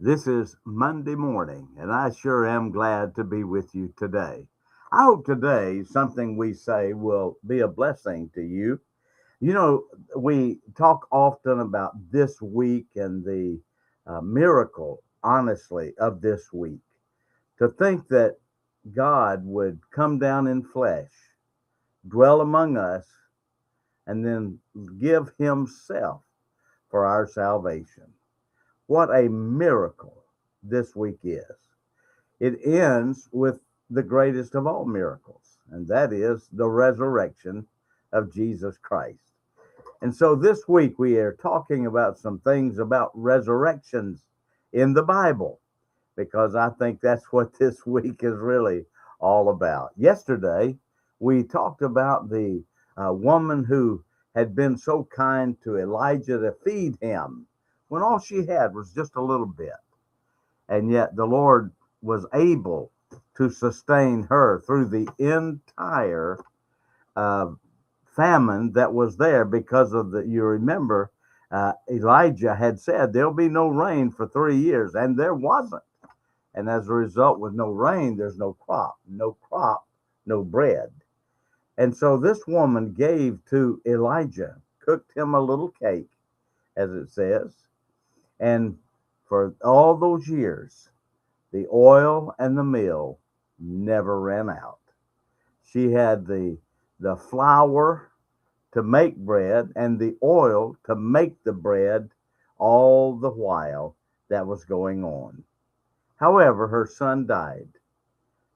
This is Monday morning, and I sure am glad to be with you today. I hope today something we say will be a blessing to you. You know, we talk often about this week and the miracle, honestly, of this week. To think that God would come down in flesh, dwell among us, and then give Himself for our salvation. What a miracle this week is. It ends with the greatest of all miracles, and that is the resurrection of Jesus Christ. And so this week we are talking about some things about resurrections in the Bible, because I think that's what this week is really all about. Yesterday, we talked about the woman who had been so kind to Elijah to feed him when all she had was just a little bit. And yet the Lord was able to sustain her through the entire uh, famine that was there because of you remember, Elijah had said there'll be no rain for 3 years, and there wasn't. And as a result, with no rain, there's no crop, no bread. And so this woman gave to Elijah, cooked him a little cake, as it says. And for all those years, the oil and the meal never ran out. She had the flour to make bread and the oil to make the bread all the while that was going on. However, her son died,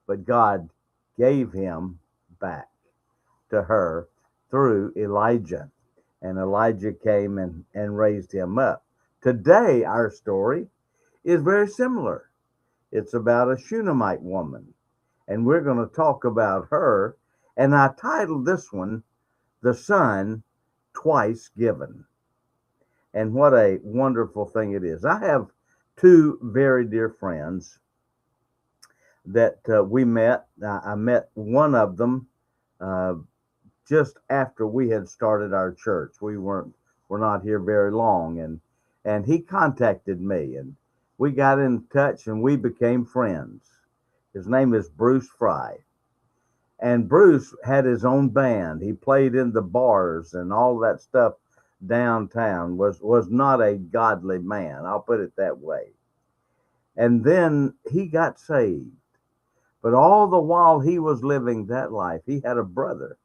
but God gave him back to her through Elijah. And Elijah came and raised him up. Today, our story is very similar. It's about a Shunammite woman, and we're going to talk about her. And I titled this one, The Son Twice Given. And what a wonderful thing it is. I have two very dear friends that we met. I met one of them uh, just after we had started our church. We're not here very long, and he contacted me, and we got in touch, and we became friends. His name is Bruce Fry, and Bruce had his own band. He played in the bars and all that stuff downtown. Was not a godly man. I'll put it that way. And then he got saved. But all the while he was living that life, he had a brother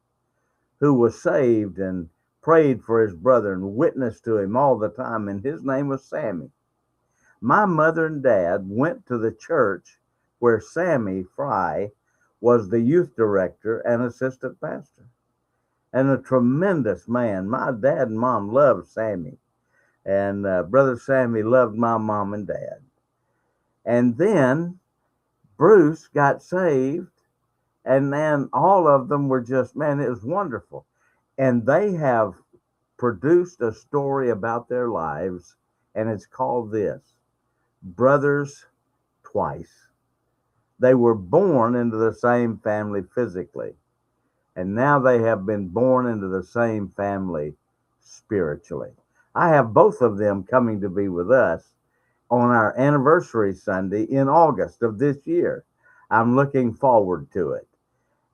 who was saved and prayed for his brother and witnessed to him all the time, and his name was Sammy. My mother and dad went to the church where Sammy Fry was the youth director and assistant pastor, and a tremendous man. My dad and mom loved Sammy, and Brother Sammy loved my mom and dad. And then Bruce got saved, and then all of them were just, man, it was wonderful. And they have produced a story about their lives, and it's called this: Brothers Twice. They were born into the same family physically, and now they have been born into the same family spiritually. I have both of them coming to be with us on our anniversary Sunday in August of this year. I'm looking forward to it.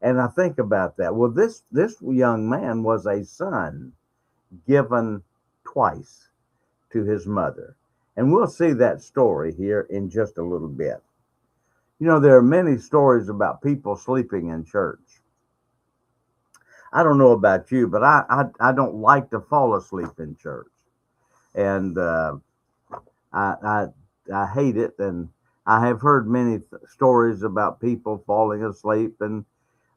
And I think about that. Well, this young man was a son given twice to his mother. And we'll see that story here in just a little bit. You know, there are many stories about people sleeping in church. I don't know about you, but I don't like to fall asleep in church. And I, I hate it. And I have heard many stories about people falling asleep. And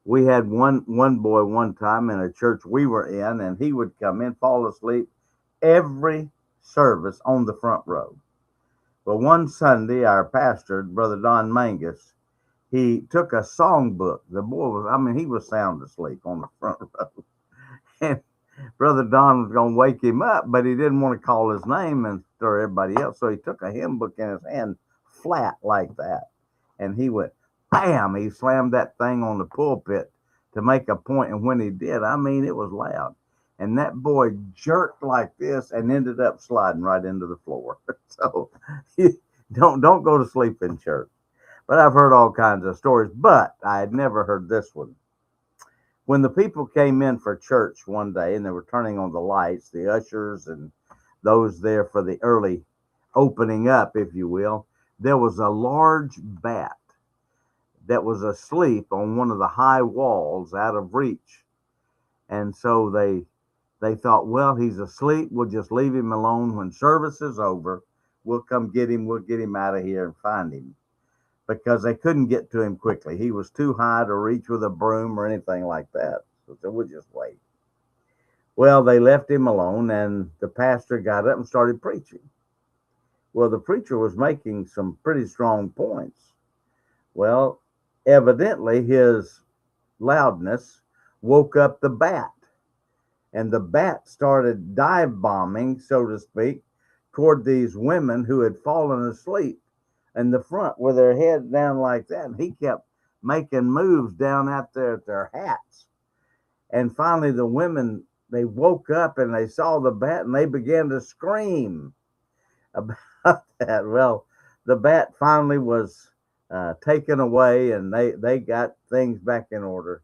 we had one boy one time in a church we were in, and he would come in, fall asleep every service on the front row. Well, one Sunday, our pastor, Brother Don Mangus, he took a songbook. The boy was, I mean, he was sound asleep on the front row. And Brother Don was going to wake him up, but he didn't want to call his name and stir everybody else. So he took a hymn book in his hand flat like that. And he went, bam, he slammed that thing on the pulpit to make a point. And when he did, I mean, it was loud. And that boy jerked like this and ended up sliding right into the floor. So Don't go to sleep in church. But I've heard all kinds of stories, but I had never heard this one. When the people came in for church one day and they were turning on the lights, the ushers and those there for the early opening up, if you will, there was a large bat that was asleep on one of the high walls out of reach. And so they thought, well, he's asleep. We'll just leave him alone. When service is over, we'll come get him. We'll get him out of here and find him, because they couldn't get to him quickly. He was too high to reach with a broom or anything like that. So we'll just wait. Well, they left him alone, and the pastor got up and started preaching. Well, the preacher was making some pretty strong points. Well, evidently his loudness woke up the bat, and the bat started dive bombing, so to speak, toward these women who had fallen asleep in the front with their head down like that. And he kept making moves down out there at their hats. And finally, the women, they woke up and they saw the bat and they began to scream about that. Well, the bat finally was taken away, and they got things back in order.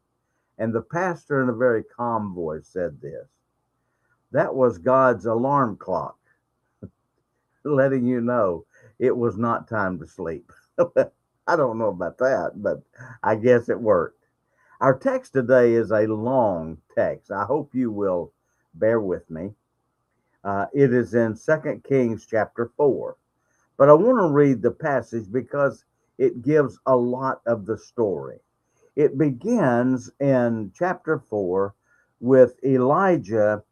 And the pastor, in a very calm voice, said this: that was God's alarm clock letting you know it was not time to sleep. I don't know about that, but I guess it worked. Our text today is a long text. I hope you will bear with me. It is in 2 Kings chapter 4. But I want to read the passage because it gives a lot of the story. It begins in chapter 4 with Elijah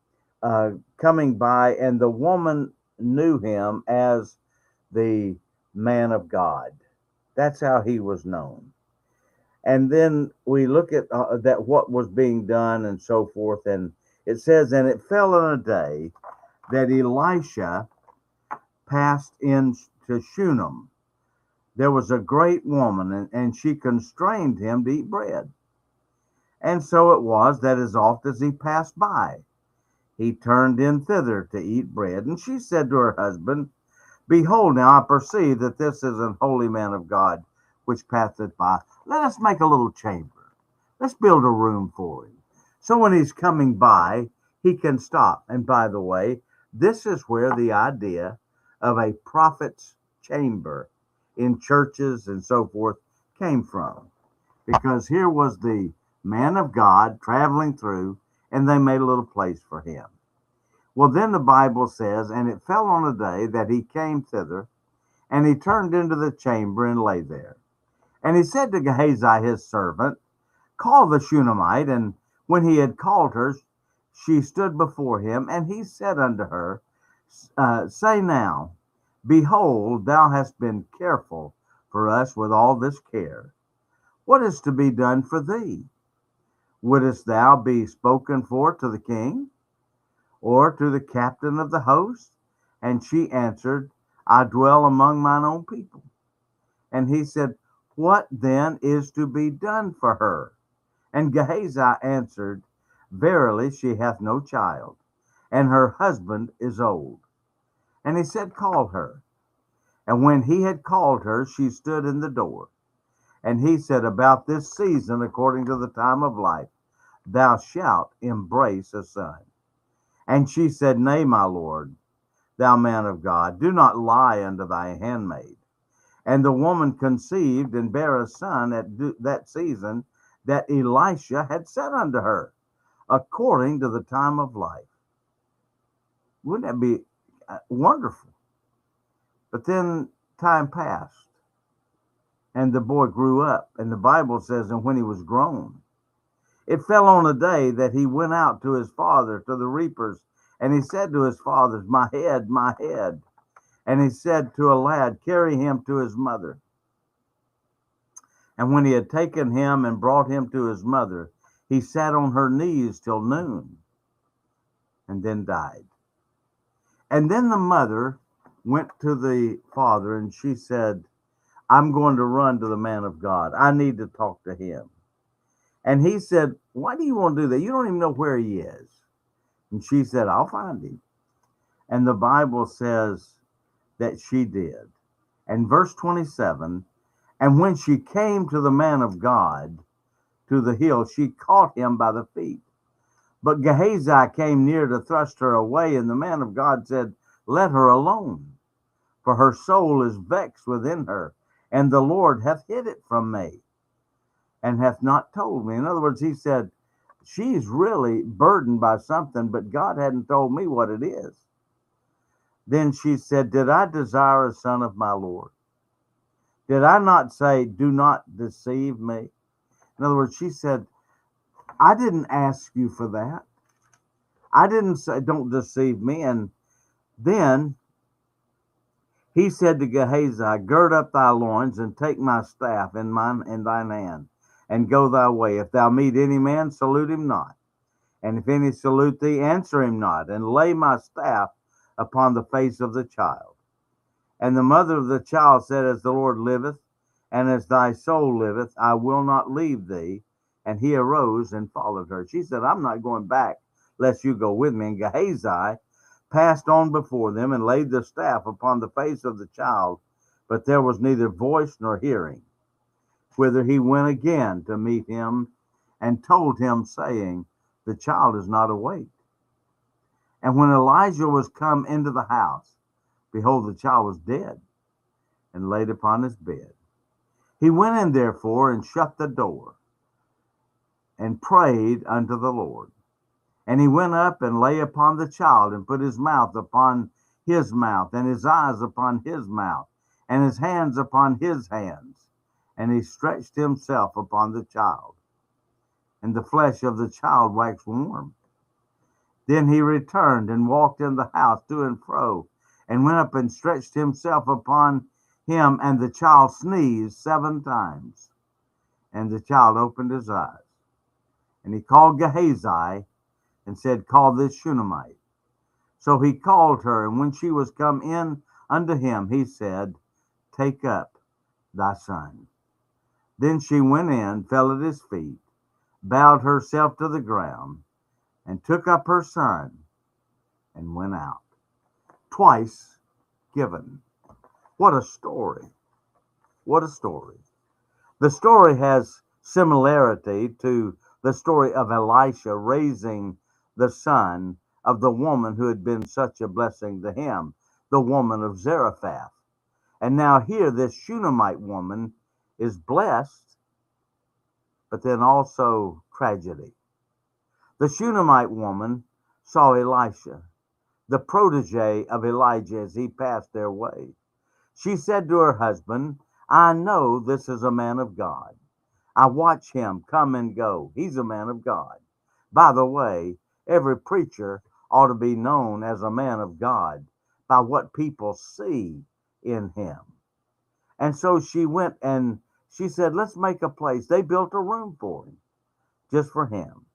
coming by, and the woman knew him as the man of God. That's how he was known. And then we look at that what was being done and so forth. And it says, and it fell on a day that Elisha passed into Shunem. There was a great woman, and she constrained him to eat bread. And so it was that as oft as he passed by, he turned in thither to eat bread. And she said to her husband, behold, now I perceive that this is an holy man of God, which passeth by. Let us make a little chamber. Let's build a room for him. So when he's coming by, he can stop. And by the way, this is where the idea of a prophet's chamber in churches and so forth came from. Because here was the man of God traveling through, and they made a little place for him. Well, then the Bible says, and it fell on a day that he came thither, and he turned into the chamber and lay there. And he said to Gehazi his servant, call the Shunammite. And when he had called her, she stood before him, and he said unto her, say now, behold, thou hast been careful for us with all this care. What is to be done for thee? Wouldest thou be spoken for to the king, or to the captain of the host? And she answered, I dwell among mine own people. And he said, what then is to be done for her? And Gehazi answered, verily she hath no child, and her husband is old. And he said, call her. And when he had called her, she stood in the door. And he said, about this season, according to the time of life, thou shalt embrace a son. And she said, nay, my lord, thou man of God, do not lie unto thy handmaid. And the woman conceived and bare a son at that season that Elisha had said unto her, according to the time of life. Wouldn't that be wonderful? But then time passed, and the boy grew up. And the Bible says, and when he was grown, it fell on a day that he went out to his father, to the reapers, and he said to his fathers, my head, my head. And he said to a lad, carry him to his mother. And when he had taken him and brought him to his mother, he sat on her knees till noon, and then died. And then the mother went to the father, and she said, I'm going to run to the man of God. I need to talk to him. And he said, why do you want to do that? You don't even know where he is. And she said, I'll find him. And the Bible says that she did. And verse 27, and when she came to the man of God to the hill, she caught him by the feet. But Gehazi came near to thrust her away, and the man of God said, let her alone, for her soul is vexed within her, and the Lord hath hid it from me, and hath not told me. In other words, he said, she's really burdened by something, but God hadn't told me what it is. Then she said, did I desire a son of my Lord? Did I not say, do not deceive me? In other words, she said, I didn't ask you for that. I didn't say, don't deceive me. And then he said to Gehazi, gird up thy loins and take my staff in thine hand and go thy way. If thou meet any man, salute him not. And if any salute thee, answer him not, and lay my staff upon the face of the child. And the mother of the child said, as the Lord liveth, and as thy soul liveth, I will not leave thee. And he arose and followed her. She said, I'm not going back lest you go with me. And Gehazi passed on before them and laid the staff upon the face of the child, but there was neither voice nor hearing. Whither he went again to meet him and told him, saying, the child is not awake. And when Elijah was come into the house, behold, the child was dead and laid upon his bed. He went in therefore and shut the door and prayed unto the Lord. And he went up and lay upon the child and put his mouth upon his mouth and his eyes upon his mouth and his hands upon his hands. And he stretched himself upon the child, and the flesh of the child waxed warm. Then he returned and walked in the house to and fro, and went up and stretched himself upon him, and the child sneezed 7 times. And the child opened his eyes. And he called Gehazi and said, call this Shunammite. So he called her, and when she was come in unto him, he said, take up thy son. Then she went in, fell at his feet, bowed herself to the ground, and took up her son, and went out. Twice given. What a story. What a story. The story has similarity to the story of Elisha raising the son of the woman who had been such a blessing to him, the woman of Zarephath. And now here this Shunammite woman is blessed, but then also tragedy. The Shunammite woman saw Elisha, the protege of Elijah, as he passed their way. She said to her husband, I know this is a man of God. I watch him come and go. He's a man of God. By the way, every preacher ought to be known as a man of God by what people see in him. And so she went and she said, let's make a place. They built a room for him, just for him.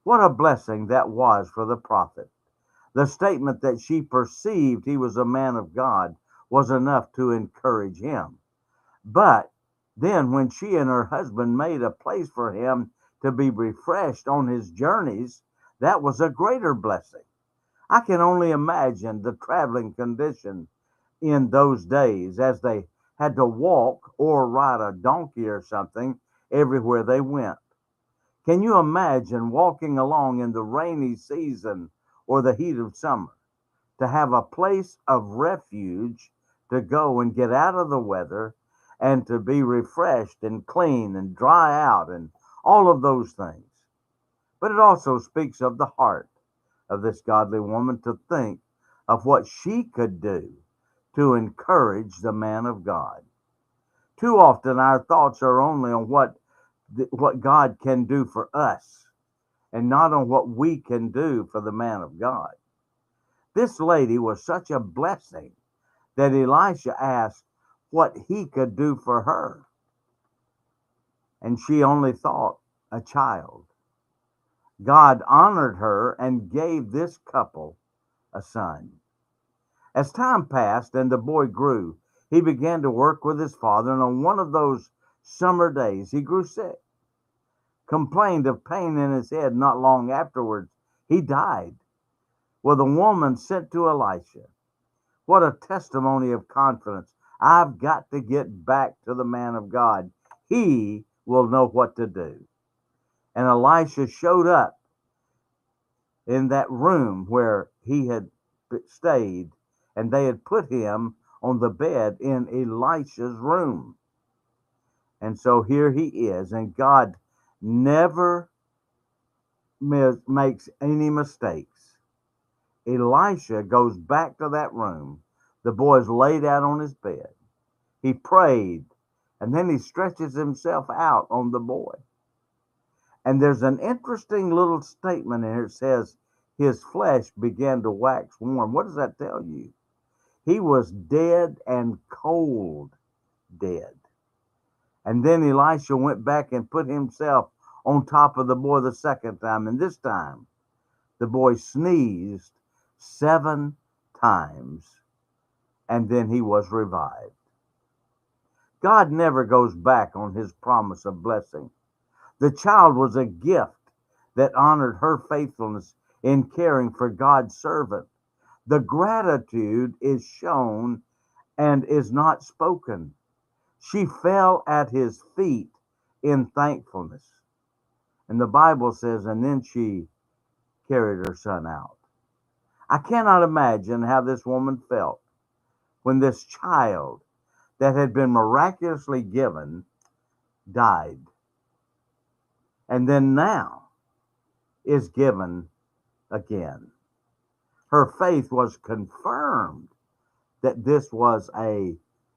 What a blessing that was for the prophet. The statement that she perceived he was a man of God was enough to encourage him. But then when she and her husband made a place for him to be refreshed on his journeys, that was a greater blessing. I can only imagine the traveling condition in those days as they had to walk or ride a donkey or something everywhere they went. Can you imagine walking along in the rainy season or the heat of summer to have a place of refuge to go and get out of the weather and to be refreshed and clean and dry out and all of those things? But it also speaks of the heart of this godly woman to think of what she could do to encourage the man of God. Too often our thoughts are only on what God can do for us and not on what we can do for the man of God. This lady was such a blessing that Elisha asked what he could do for her. And she only thought a child. God honored her and gave this couple a son. As time passed and the boy grew, he began to work with his father, and on one of those summer days he grew sick, complained of pain in his head. Not long afterwards, he died. Well, the woman sent to Elisha. What a testimony of confidence. I've got to get back to the man of God. He will know what to do. And Elisha showed up in that room where he had stayed, and they had put him on the bed in Elisha's room. And so here he is, and God never makes any mistakes. Elisha goes back to that room. The boy's laid out on his bed. He prayed, and then he stretches himself out on the boy. And there's an interesting little statement in here. It says, his flesh began to wax warm. What does that tell you? He was dead and cold dead. And then Elisha went back and put himself on top of the boy the second time. And this time, the boy sneezed 7 times, and then he was revived. God never goes back on his promise of blessing. The child was a gift that honored her faithfulness in caring for God's servant. The gratitude is shown and is not spoken. She fell at his feet in thankfulness. And the Bible says, and then she carried her son out. I cannot imagine how this woman felt when this child that had been miraculously given died. And then now is given again. Her faith was confirmed that this was a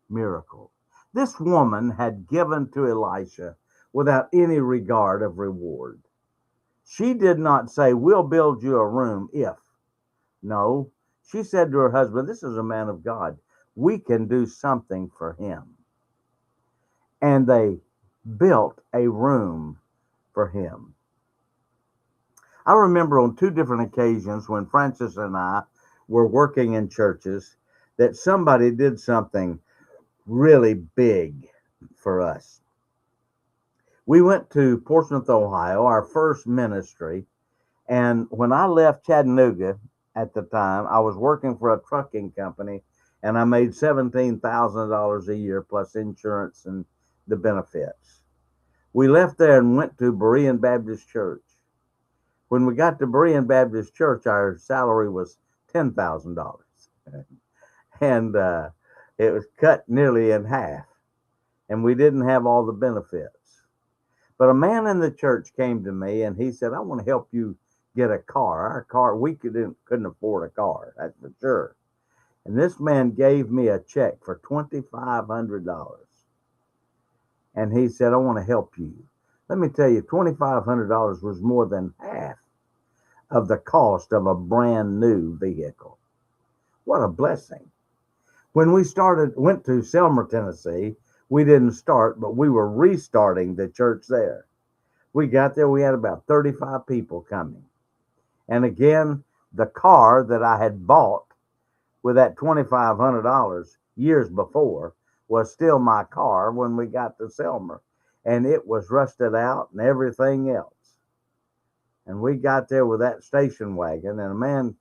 miracle. This woman had given to Elisha without any regard of reward. She did not say, we'll build you a room if. No, she said to her husband, this is a man of God. We can do something for him. And they built a room for him. I remember on 2 different occasions when Francis and I were working in churches that somebody did something really big for us. We went to Portsmouth, Ohio, our first ministry. And when I left Chattanooga at the time, I was working for a trucking company, and I made $17,000 a year plus insurance and the benefits. We left there and went to Berean Baptist Church. When we got to Berean Baptist Church, our salary was $10,000. And it was cut nearly in half. And we didn't have all the benefits. But a man in the church came to me and he said, I want to help you get a car. Our car, we couldn't afford a car, that's for sure. And this man gave me a check for $2,500. And he said, I want to help you. Let me tell you, $2,500 was more than half of the cost of a brand new vehicle. What a blessing. When we went to Selmer, Tennessee, we didn't start, but we were restarting the church there. We got there, we had about 35 people coming. And again, the car that I had bought with that $2,500 years before was still my car when we got to Selmer. And it was rusted out and everything else. And we got there with that station wagon, and a man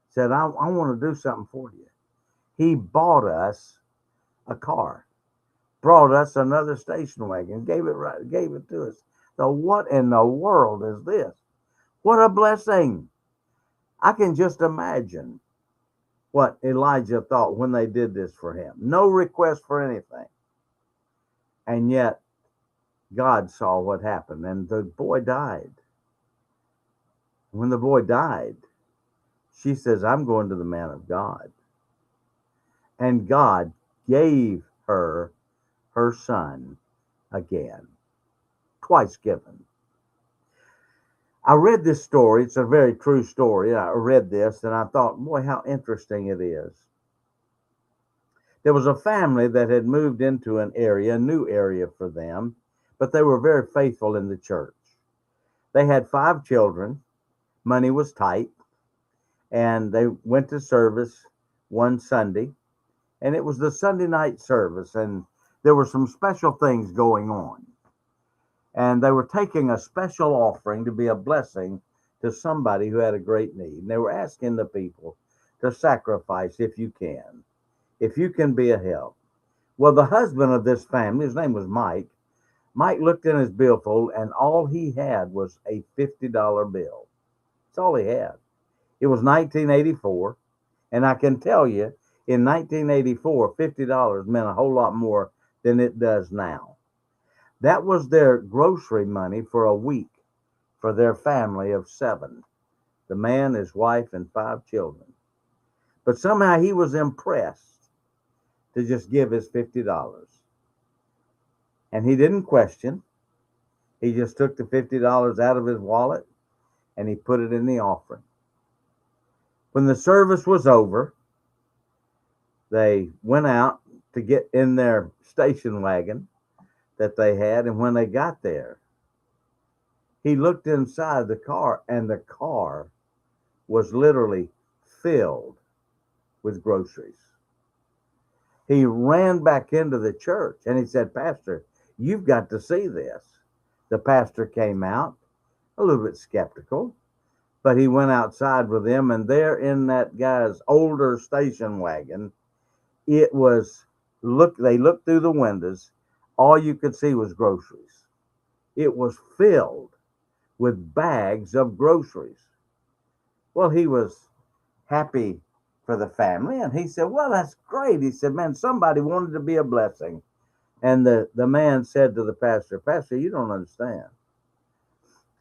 said, I want to do something for you. He bought us a car, brought us another station wagon, gave it to us. So what in the world is this? What a blessing. I can just imagine what Elijah thought when they did this for him. No request for anything. And yet God saw what happened, and the boy died. When the boy died, she says, I'm going to the man of God. And God gave her son again, twice given. I read this story. It's a very true story. I read this and I thought, boy, how interesting it is. There was a family that had moved into a new area for them, but they were very faithful in the church. They had 5 children. Money was tight, and they went to service one Sunday, and it was the Sunday night service, and there were some special things going on. And they were taking a special offering to be a blessing to somebody who had a great need. And they were asking the people to sacrifice if you can be a help. Well, the husband of this family, his name was Mike. Mike looked in his billfold, and all he had was a $50 bill. That's all he had. It was 1984, and I can tell you, in 1984, $50 meant a whole lot more than it does now. That was their grocery money for a week for their family of seven, the man, his wife, and five children. But somehow he was impressed to just give his $50. And he didn't question. He just took the $50 out of his wallet and he put it in the offering. When the service was over, they went out to get in their station wagon that they had. And when they got there, he looked inside the car, and the car was literally filled with groceries. He ran back into the church and he said, "Pastor, you've got to see this." The pastor came out a little bit skeptical, but he went outside with him, and there in that guy's older station wagon, it was they looked through the windows, all you could see was groceries. It was filled with bags of groceries. Well, he was happy for the family, and he said, "Well, that's great." He said, "Man, somebody wanted to be a blessing." And the man said to the pastor, "Pastor, you don't understand."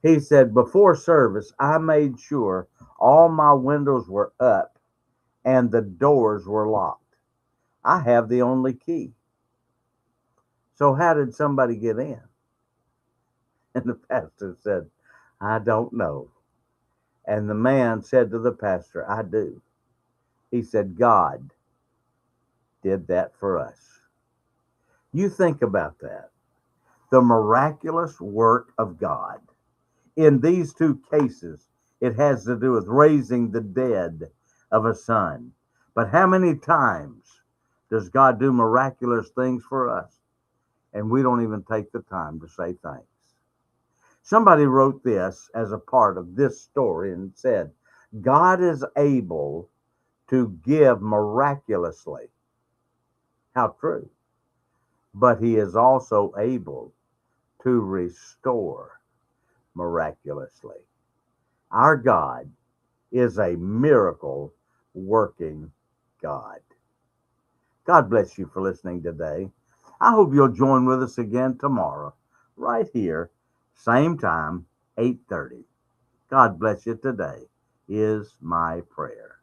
He said, "Before service, I made sure all my windows were up and the doors were locked. I have the only key. So how did somebody get in?" And the pastor said, "I don't know." And the man said to the pastor, "I do." He said, "God did that for us." You think about that. The miraculous work of God. In these two cases, it has to do with raising the dead of a son. But how many times does God do miraculous things for us? And we don't even take the time to say thanks. Somebody wrote this as a part of this story and said, "God is able to give miraculously." How true. But he is also able to restore miraculously. Our God is a miracle working God. God bless you for listening today. I hope you'll join with us again tomorrow, right here, same time, 8:30. God bless you today, is my prayer.